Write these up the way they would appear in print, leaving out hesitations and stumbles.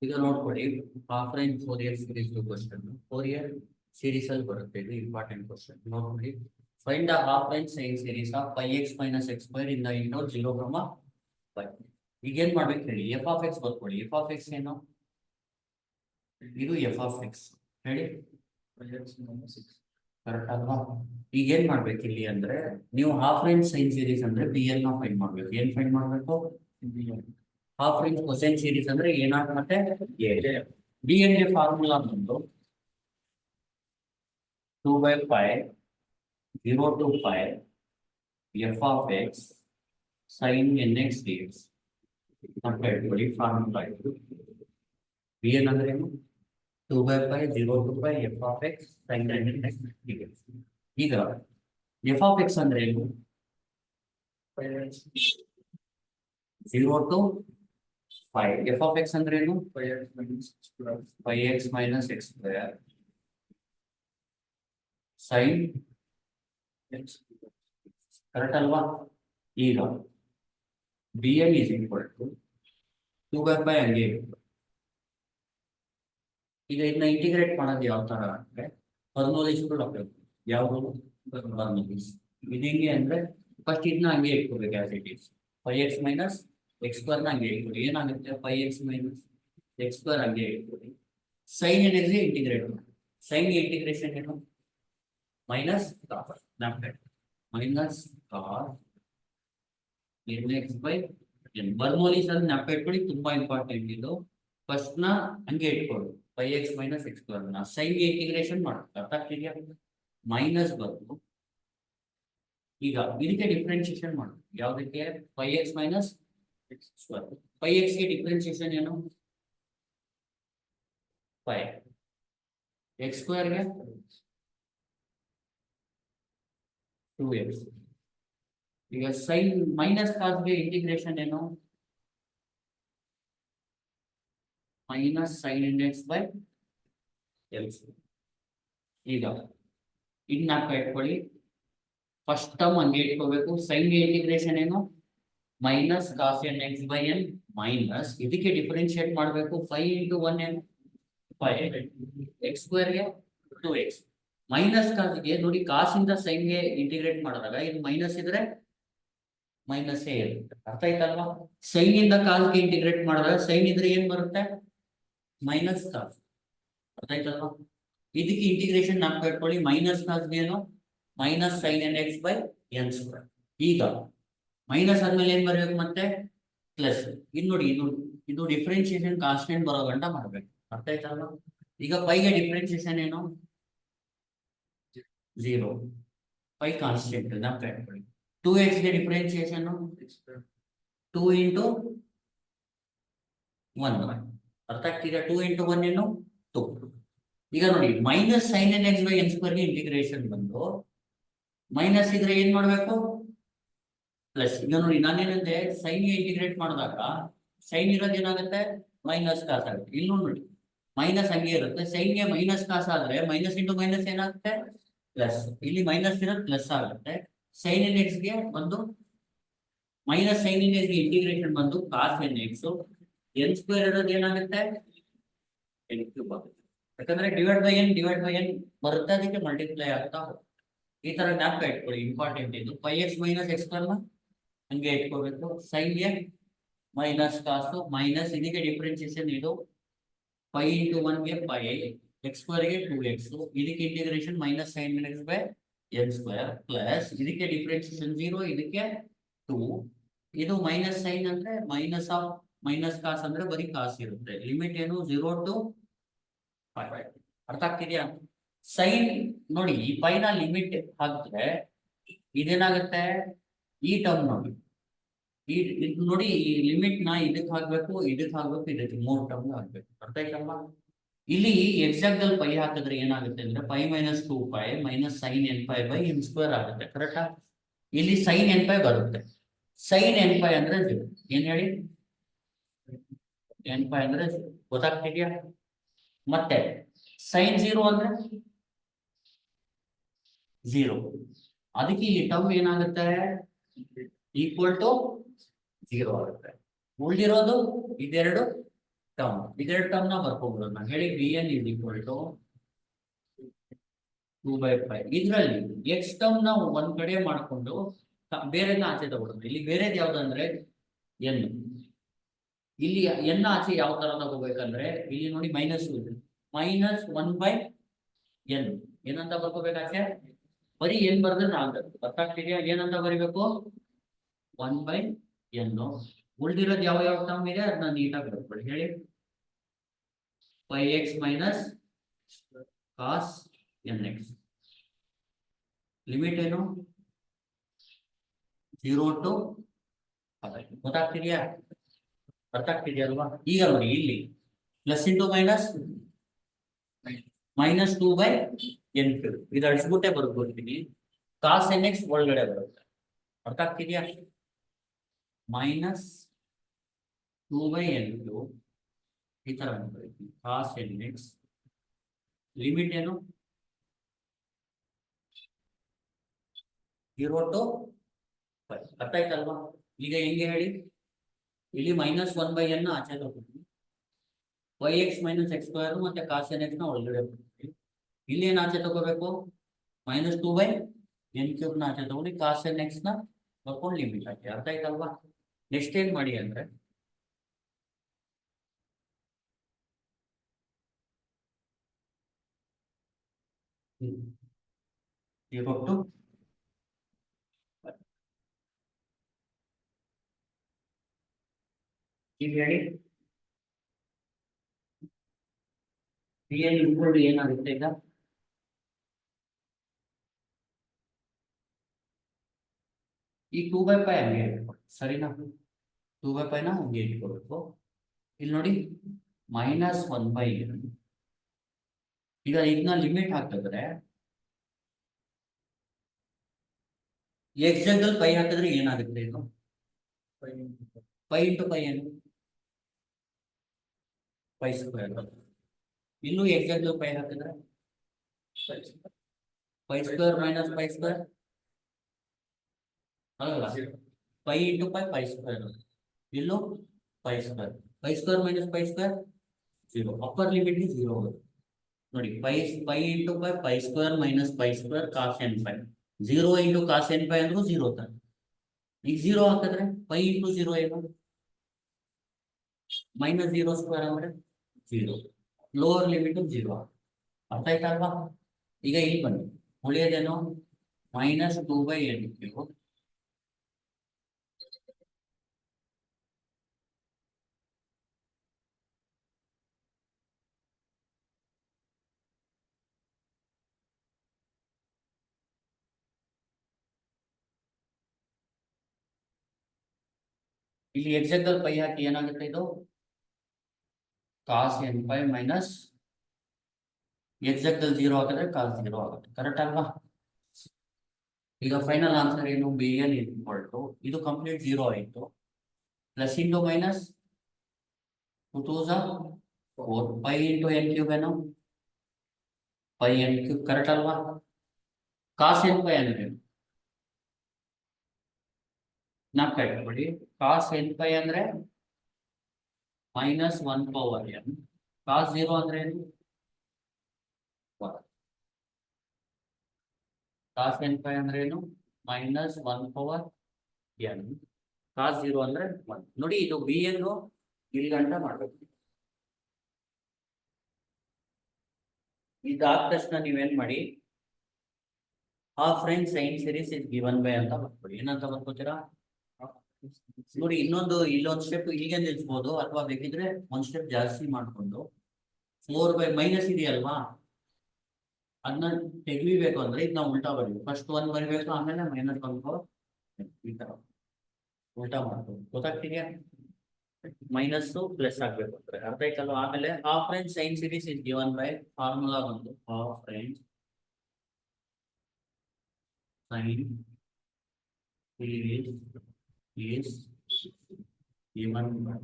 ಈಗ ನೋಡ್ಕೊಳ್ಳಿ, half range Fourier series question, Fourier series ಅಲ್ಲಿ ಬರುತ್ತೆ. ಇದು ಇಂಪಾರ್ಟೆಂಟ್ ಕ್ವಶನ್. ನೋಡ್ಕೊಳ್ಳಿ, find the half range sine series of pi x minus x square in the interval 0, 5. ಈಗ ಏನ್ ಮಾಡ್ಬೇಕು ಹೇಳಿ, ಎಫ್ ಆಫ್ ಎಕ್ಸ್ ಬರ್ಕೊಳ್ಳಿ. ಎಫ್ ಆಫ್ ಎಕ್ಸ್ ಏನು? ಇದು ಎಫ್ ಆಫ್ ಎಕ್ಸ್ ಹೇಳಿ, ಕರೆಕ್ಟ್ ಅಲ್ವಾ? ಈಗ ಏನ್ ಮಾಡ್ಬೇಕು ಇಲ್ಲಿ ಅಂದ್ರೆ, ನೀವು ಹಾಫ್ ರೇಂಜ್ ಸೈನ್ ಸೀರೀಸ್ ಅಂದ್ರೆ ಬಿ ಎಲ್ ನ ಫೈಂಡ್ ಮಾಡ್ಬೇಕು. ಏನ್ ಫೈಂಡ್ ಮಾಡ್ಬೇಕು? ಹಾಫ್ ರೇಂಜ್ ಕೊಸೈನ್ ಸೀರೀಸ್ ಅಂದ್ರೆ ಏನಾದ್ರು ಮತ್ತೆ ಬಿ ಎನ್ ಗೆ ಫಾರ್ಮುಲಾ ಬಂದು 2/5 0 to 5 f of x sine n x d x ಅಂತ ಹೇಳ್ಕೊಳ್ಳಿ. ಫಾರ್ಮುಲಾ ಇದು. ಬಿ ಎನ್ ಅಂದ್ರೆ ಏನು? 2/5 0 to 5 f of x sine n x d x. ಈಗ ಎಫ್ ಆಫ್ ಎಕ್ಸ್ ಅಂದ್ರೆ ಏನು? 0 to 5. ಎಫ್ ಆಫ್ ಎಕ್ಸ್ ಅಂದ್ರೆ ಏನು? 5x minus x square sin x. Correct ಅಲ್ವಾ? ಈಗ b n is equal to 2/5 ಹಂಗೆ. ಈಗ ಇದನ್ನ ಇಂಟಿಗ್ರೇಟ್ ಮಾಡೋದು ಯಾವ ತರ ಅಂದ್ರೆ, ಬರ್ನೋಲಿಸ್ ಹಾಕ್ಬೇಕು. ಯಾವುದು? ಬರ್ನೋಲಿಸ್. ಇದು ಹೆಂಗೆ ಅಂದ್ರೆ, ಫಸ್ಟ್ ಇದನ್ನ ಹಂಗೆ ಇಟ್ಕೋಬೇಕು as it is. 5x minus x square ನ ಹಂಗೆ ಇಟ್ಕೊಳ್ಳಿ. ಏನಾಗುತ್ತೆ? 5x minus x square ಹಂಗೆ ಇಟ್ಕೊಳ್ಳಿ. ಸೈನ್ ಎನ್ ಎಕ್ಸ್ ಇಂಟಿಗ್ರೇಟ್ ಮಾಡಿ. ಸೈನ್ ಇಂಟಿಗ್ರೇಷನ್ ಏನು? Minus minus cos n x by n. Bernoulli's ಅಲ್ಲಿ ಜ್ಞಾಪಕ ಇಟ್ಕೊಳ್ಳಿ, ತುಂಬಾ ಇಂಪಾರ್ಟೆಂಟ್ ಇದು. ಫಸ್ಟ್ ನ ಹಂಗೆ ಇಟ್ಕೊಳ್ಳಿ, 5x minus x square ನ ಸೈನ್ ಇಂಟಿಗ್ರೇಷನ್ ಮಾಡುತ್ತೆ. ಅರ್ಥ ಆಗ್ತಿದೆಯಾ? ಮೈನಸ್ ಬಂದು ಈಗ ಇದಕ್ಕೆ ಡಿಫ್ರೆನ್ಸಿಯೇಷನ್ ಮಾಡುತ್ತೆ. ಯಾವ್ದಕ್ಕೆ? 5x minus x square. 5x ಗೆ ಡಿಫ್ರೆನ್ಸಿಯೇಷನ್ ಏನು? 5. x square ಗೆ 2x. ಈಗ ಸೈನ್ ಮೈನಸ್ ಕಾಸ್ಗೆ ಇಂಟಿಗ್ರೇಷನ್ ಏನು? Minus sine index by l. ಈಗ ಇದನ್ನ ಇಟ್ಕೊಳ್ಳಿ, ಫಸ್ಟ್ ಟರ್ಮ್ ಹಂಗೆ ಇಟ್ಕೋಬೇಕು. ಸೈನ್ಗೆ ಇಂಟಿಗ್ರೇಷನ್ ಏನು? Minus cos n x by n minus ಇದಕ್ಕೆ ಡಿಫರೆನ್ಶಿಯೇಟ್ ಮಾಡಬೇಕು. 5 into 1 ಏನು? 5. ಎಕ್ಸ್ ಸ್ಕ್ವೇರ್ಗೆ 2x. ಮೈನಸ್ ಕಾಸ್ಗೆ ನೋಡಿ, ಕಾಸಿಂದ ಸೈನ್ಗೆ ಇಂಟಿಗ್ರೇಟ್ ಮಾಡಿದಾಗ ಇದು ಮೈನಸ್ ಇದ್ರೆ ಮೈನಸ್ ಇರುತ್ತೆ. ಅರ್ಥ ಆಯ್ತಲ್ವಾ? ಸೈನ್ ಇಂದ ಕಾಸ್ಗೆ ಇಂಟಿಗ್ರೇಟ್ ಮಾಡಿದಾಗ ಸೈನ್ ಇದ್ರೆ ಏನ್ ಬರುತ್ತೆ? Minus cos. ಅರ್ಥ ಆಯ್ತಲ್ವಾ? ಇದಕ್ಕೆ ಇಂಟಿಗ್ರೇಷನ್ ನಾಲ್ಕು ಇಟ್ಕೊಳ್ಳಿ. ಮೈನಸ್ ಕಾಸ್ಗೆ ಏನು? Minus sine n x by n square. ಈಗ ಮೈನಸ್ ಆದ್ಮೇಲೆ ಏನ್ ಬರಬೇಕು? ಮತ್ತೆ ಪ್ಲಸ್. ಇದು ನೋಡಿ, ಇದು ಡಿಫ್ರೆನ್ಸಿಯೇಷನ್ ಕಾನ್ಸ್ಟೆಂಟ್ ಬರೋ ಗಂಟ ಮಾಡ್ಬೇಕು. ಅರ್ಥ ಆಯ್ತಲ್ವಾ? ಈಗ ಪೈಗೆ ಡಿಫ್ರೆನ್ಸಿಯೇಷನ್ ಏನು? 0. ಪೈ ಕಾನ್ಸ್ಟೆಂಟ್ ಜ್ಞಾಪಕ ಇಟ್ಕೊಳ್ಳಿ. 2x ಗೆ ಡಿಫ್ರೆನ್ಸಿಯೇಷನ್ 2 into 1. ಅರ್ಥ ಆಗ್ತಿದೆ? 2 into 1 ಏನು? 2. ಈಗ ನೋಡಿ, minus sine n x by n square ಗೆ ಇಂಟಿಗ್ರೇಷನ್ ಬಂದು ಮೈನಸ್ ಇದ್ರೆ ಏನ್ ಮಾಡ್ಬೇಕು? ಪ್ಲಸ್. ಈಗ ನೋಡಿ, ನಾನೇನಂತೆ ಸೈನ್ ಗೆ ಇಂಟಿಗ್ರೇಟ್ ಮಾಡಿದಾಗ ಸೈನ್ ಇರೋದು ಏನಾಗುತ್ತೆ? ಮೈನಸ್ ಕಾಸ್ ಆಗುತ್ತೆ. ಇಲ್ಲೂ ನೋಡಿ, ಮೈನಸ್ ಹಂಗೆ ಇರುತ್ತೆ. ಸೈನ್ ಗೆ ಮೈನಸ್ ಕಾಸ್ ಆದ್ರೆ ಮೈನಸ್ ಇಂಟು ಮೈನಸ್ ಏನಾಗುತ್ತೆ? ಪ್ಲಸ್. ಇಲ್ಲಿ ಮೈನಸ್ ಇರೋದು ಪ್ಲಸ್ ಆಗುತ್ತೆ. ಸೈನ್ ಎನ್ ಎಕ್ಸ್ ಗೆ ಒಂದು ಮೈನಸ್ ಸೈನ್ ಎನ್ ಎಕ್ಸ್ ಗೆ ಇಂಟಿಗ್ರೇಷನ್ ಬಂದು ಕಾಸ್ ಎನ್ ಎಕ್ಸ್. ಎನ್ ಸ್ಕ್ವೇರ್ ಇರೋದು ಏನಾಗುತ್ತೆ? ಎನ್ ಕ್ಯೂಬ್ ಆಗುತ್ತೆ. ಯಾಕಂದ್ರೆ ಡಿವೈಡ್ ಬೈ ಎನ್ ಬರುತ್ತೆ, ಅದಕ್ಕೆ ಮಲ್ಟಿಪ್ಲೈ ಆಗ್ತಾ ಹೋಗುತ್ತೆ. ಈ ತರ ಜ್ಞಾಪಕ ಇಟ್ಕೊಳ್ಳಿ, ಇಂಪಾರ್ಟೆಂಟ್ ಇದು. 5x minus x square ನ ಹಂಗೆ ಇಟ್ಕೋಬೇಕು. ಸೈನ್ ಗೆ ಮೈನಸ್ ಕಾಸು ಮೈನಸ್ ಇದಕ್ಕೆ ಡಿಫ್ರೆನ್ಸಿಯೇಷನ್ ಇದು 5 into 1 ಗೆ 5, x square ಗೆ 2x. ಇದಕ್ಕೆ integration minus sine x by n square plus ಇದಕ್ಕೆ ಡಿಫ್ರೆನ್ಸಿಯೇಷನ್ 0, ಇದಕ್ಕೆ 2. ಇದು ಮೈನಸ್ ಸೈನ್ ಅಂದ್ರೆ ಮೈನಸ್ ಆಫ್ ಮೈನಸ್ ಕಾಸ್ ಅಂದ್ರೆ ಬರೀ ಕಾಸ್ ಇರುತ್ತೆ. ಲಿಮಿಟ್ ಏನು? 0 to 5. ಅರ್ಥ ಆಗ್ತಿದ್ಯಾ? ಸೈನ್ ನೋಡಿ, ಈ ಪೈನ ಲಿಮಿಟ್ ಹಾಕಿದ್ರೆ ಇದೇನಾಗುತ್ತೆ? ಈ ಟರ್ಮ್ ನೋಡಿ, ಇದು ನೋಡಿ, ಈ ಲಿಮಿಟ್ ನ ಇದಕ್ಕೆ ಹಾಕ್ಬೇಕು, ಇದಕ್ಕೆ ಹಾಕ್ಬೇಕು, ಇದಕ್ಕೆ 3 ಟರ್ಮ್ ಹಾಕ್ಬೇಕು. ಅರ್ಥ ಆಯ್ತಲ್ವಾ? ಇಲ್ಲಿ ಎಕ್ಸಾಕ್ಟ್ ಅಲ್ಲಿ ಪೈ ಹಾಕಿದ್ರೆ ಏನಾಗುತ್ತೆ ಅಂದ್ರೆ pi minus 2π minus sine n pi by n square ಆಗುತ್ತೆ. ಕರೆಕ್ಟಾ? ಇಲ್ಲಿ ಸೈನ್ ಎನ್ ಪೈ ಬರುತ್ತೆ. ಸೈನ್ ಎನ್ ಪೈ ಅಂದ್ರೆ 0. ಏನ್ ಹೇಳಿ? ಎನ್ ಪೈ ಅಂದ್ರೆ 0. ಗೊತ್ತಾಗ್ತಿದ್ಯಾ? ಮತ್ತೆ ಸೈನ್ 0 ಅಂದ್ರೆ 0. ಅದಕ್ಕೆ ಈ ಟರ್ಮ್ ಏನಾಗುತ್ತೆ? ಈಕ್ವಲ್ ಟು 0 ಆಗುತ್ತೆ. ಉಳಿದಿರೋದು ಇದೆರಡು ಟರ್ಮ್ ಇದೆರಡು ಟರ್ಮ್ ನ ಬರ್ಕೋಬಹುದು. ನಾನು ಹೇಳಿ bn is equal to 2/5. ಇದರಲ್ಲಿ ಎಕ್ಸ್ ಟರ್ಮ್ ನಾವು ಒಂದ್ ಕಡೆ ಮಾಡ್ಕೊಂಡು ಬೇರೆನ ಆಚೆ ತಗೊಳ್ಳೋದು. ಇಲ್ಲಿ ಬೇರೆದ್ ಯಾವ್ದಂದ್ರೆ ಎನ್. ಇಲ್ಲಿ ಎನ್ ಆಚೆ ಯಾವ ತರ ತಗೋಬೇಕಂದ್ರೆ ಇಲ್ಲಿ ನೋಡಿ ಮೈನಸ್ -1/n ಏನಂತ ಬರ್ಕೋಬೇಕಾಚೆ. ಬರೀ ಏನ್ ಬರ್ದ್ರೆ ಆಗತ್ತೆ. ಗೊತ್ತಾಗ್ತಿದ್ಯಾ? ಏನಂತ ಬರಿಬೇಕು? 1/n. ಉಳಿದಿರೋದು ಯಾವ ಯಾವ ಟರ್ಮ್ ಇದೆ ಅದನ್ನ ನೀಟಾಗಿ ಬರ್ಕೊಳ್ಳಿ. ಹೇಳಿ. 5x minus cos nx. Limit ಏನು? 0 to 5. ಗೊತ್ತಾಗ್ತಿದ್ಯಾ? ಅರ್ಥ ಆಗ್ತಿದ್ಯಲ್ವಾ? ಈಗ ನೋಡಿ ಇಲ್ಲಿ ಪ್ಲಸ್ ಇಂಟು ಮೈನಸ್ -2/n3 ಇದು ಅಳಿಸ್ಬಿಟ್ಟೆ ಬರ್ಕೊಳ್ತೀನಿ. ಕಾಸ್ nx ಒಳಗಡೆ ಬರುತ್ತೆ. ಅರ್ಥ ಆಗ್ತಿದ್ಯಾ? -2/n3 ಈ ತರ ಬರ್ಕೊಳ್ತೀನಿ. ಕಾಸ್ nx ಲಿಮಿಟ್ ಏನು? 0 to 5. ಅರ್ಥ ಆಯ್ತಲ್ವಾ? ಈಗ ಹೆಂಗೆ ಹೇಳಿ. ಇಲ್ಲಿ -1/n ಆಚೆ ತಗೊಳ್ತೀನಿ. yx - x² ಮತ್ತೆ cos nx ನ ಒಳಗಡೆ ಬರ್ತೀವಿ. ಇಲ್ಲಿ ಏನ್ ಆಚೆ ತಗೋಬೇಕು? -2/n3 ನ ಆಚೆ ತಗೊಂಡು cos nx ನ ಬರ್ಕೊಂಡು ಲಿಮಿಟ್ ಹಾಕಿ. ಅರ್ಥ ಆಯ್ತಲ್ವಾ? ನೆಕ್ಸ್ಟ್ ಏನ್ ಮಾಡಿ ಅಂದ್ರೆ ಈಗ ಹೇಳಿ ಏನಾಗುತ್ತೆ ಈಗ? ಈ 2/π ಹಂಗೆ ಇಟ್ಕೊಳ್ಬೇಕು. ಸರಿನಾ? 2/π ನ ಹಂಗೆ ಇಟ್ಕೊಳ್ಬೇಕು. ಇಲ್ಲಿ ನೋಡಿ -1/n. ಈಗ ಇದನ್ನ ಲಿಮಿಟ್ ಹಾಕಿದ್ರೆ ಎಕ್ಸ್ ಜಾಗದಲ್ಲಿ ಪೈ ಹಾಕಿದ್ರೆ ಏನಾಗುತ್ತೆ? ಇದು π into π ಏನು? π². ಇನ್ನು ಎಕ್ಸ್ ಜಾಗದಲ್ಲಿ ಪೈ ಹಾಕಿದ್ರೆ π² - π². ಅಲ್ಲ, π into π π². ಇಲ್ಲೂ π². π² - π² 0. ಅಪ್ಪರ್ ಲಿಮಿಟ್ 0 ಬರುತ್ತೆ. ನೋಡಿ π into π π² - π² cos nπ. 0 into cos nπ ಅಂದ್ರೂ 0 ತಾನೆ. ಈಗ 0 ಹಾಕಿದ್ರೆ π into 0 ಏನು? -0² ಅಂದ್ರೆ 0. Lower limit 0. ಅರ್ಥ ಆಯ್ತಲ್ವಾ? ಈಗ ಇಲ್ಲಿ ಬನ್ನಿ. ಉಳಿಯೋದೇನು? -2/n3. ಇಲ್ಲಿ ಎಕ್ಸಾಕ್ಟ್ ಪೈ ಹಾಕಿ ಏನಾಗುತ್ತೆ? ಇದು cos nπ ಮೈನಸ್ ಎಕ್ಸಾಕ್ಟ್ 0 ಹಾಕಿದ್ರೆ cos 0 ಆಗುತ್ತೆ. ಕರೆಕ್ಟ್ ಅಲ್ವಾ? ಈಗ ಫೈನಲ್ ಆನ್ಸರ್ ಏನು? bn = ಇದು ಕಂಪ್ಲೀಟ್ 0 ಆಯಿತು. Plus into minus 2 2 4 π into n³ ಏನು? πn³ ಕರೆಕ್ಟ್ ಅಲ್ವಾ? cos nπ ಅಂದ್ರೆ ಜ್ಞಾಪಕ ಇಟ್ಕೊಳ್ಳಿ. cos nπ ಅಂದ್ರೆ -1/n. cos 0 ಅಂದ್ರೆ ಏನು? cos nπ ಅಂದ್ರೆ ಏನು? -1/n. cos 0 ಅಂದ್ರೆ 1. ನೋಡಿ ಇದು bn ಇಲ್ಲಿ ಗಂಟ ಮಾಡ್ಬೇಕು. ಇದಾದ ತಕ್ಷಣ ನೀವೇನ್ ಮಾಡಿ, half range sine series is given by ಅಂತ ಬರ್ಕೊಳ್ಳಿ. ಏನಂತ ಬರ್ಕೋತೀರಾ? ನೋಡಿ ಇನ್ನೊಂದು ಇಲ್ಲೊಂದು ಸ್ಟೆಪ್ ಹೀಗೆ ನಿಲ್ಸ್ಬೋದು, ಅಥವಾ ಬೇಕಿದ್ರೆ ಒಂದ್ ಸ್ಟೆಪ್ ಜಾಸ್ತಿ ಮಾಡ್ಕೊಂಡು 4/, ಮೈನಸ್ ಇದೆಯಲ್ವಾ ಅದನ್ನ ತೆಗಿಬೇಕು ಅಂದ್ರೆ ಇದು ನಾವು ಉಲ್ಟಾ ಬರೀಬೇಕು. ಫಸ್ಟ್ 1 ಬರಿಬೇಕು, ಆಮೇಲೆ -1 ಈ ತರ ಉಲ್ಟಾ ಮಾಡ್ಬೋದು. ಗೊತ್ತಾಗ್ತಿದ್ಯಾ? ಮೈನಸ್ ಪ್ಲಸ್ ಆಗ್ಬೇಕು ಅಂದ್ರೆ ಅರ್ಥ ಆಯ್ತಲ್ವಾ? ಆಮೇಲೆ half range sine series is given by formula ಬಂದು half range sine series is given by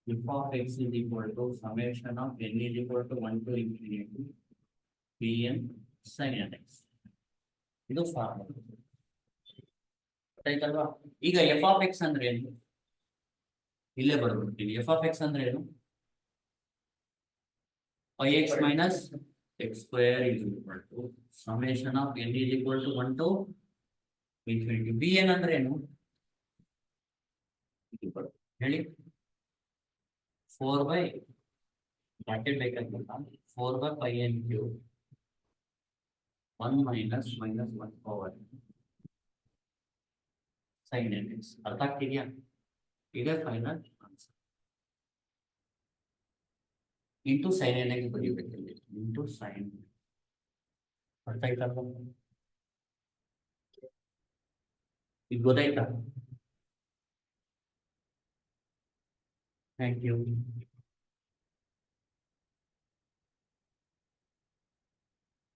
f of x is equal to summation of n is equal to 1 to infinity bn sin nx. ಇದು formula ಆಯ್ತಲ್ವಾ? ಈಗ f of x ಅಂದ್ರೆ ಏನು? ಇಲ್ಲೇ ಬರ್ಬಿಡ್ತೀನಿ. F of x ಅಂದ್ರೆ ಏನು? Pi x minus x square is equal to summation of n is equal to 1 to infinity. B ಏನಂದ್ರೆ ಏನು ಹೇಳಿ? 4 by ಬ್ರಾಕೆಟ್ ಬೇಕಾಗಿಲ್ಲ, 4 by pi n cube 1 minus 1 power sin nx. ಅರ್ಥ ಆಗ್ತಿದ್ಯಾ? ಇದೇ final answer. Into sine nx ಬರೀಬೇಕಿಲ್ಲಿ, into sine. ಅರ್ಥ ಆಯ್ತಲ್ವ? ಇದು ಗೊತ್ತಾಯ್ತಾ? Thank you.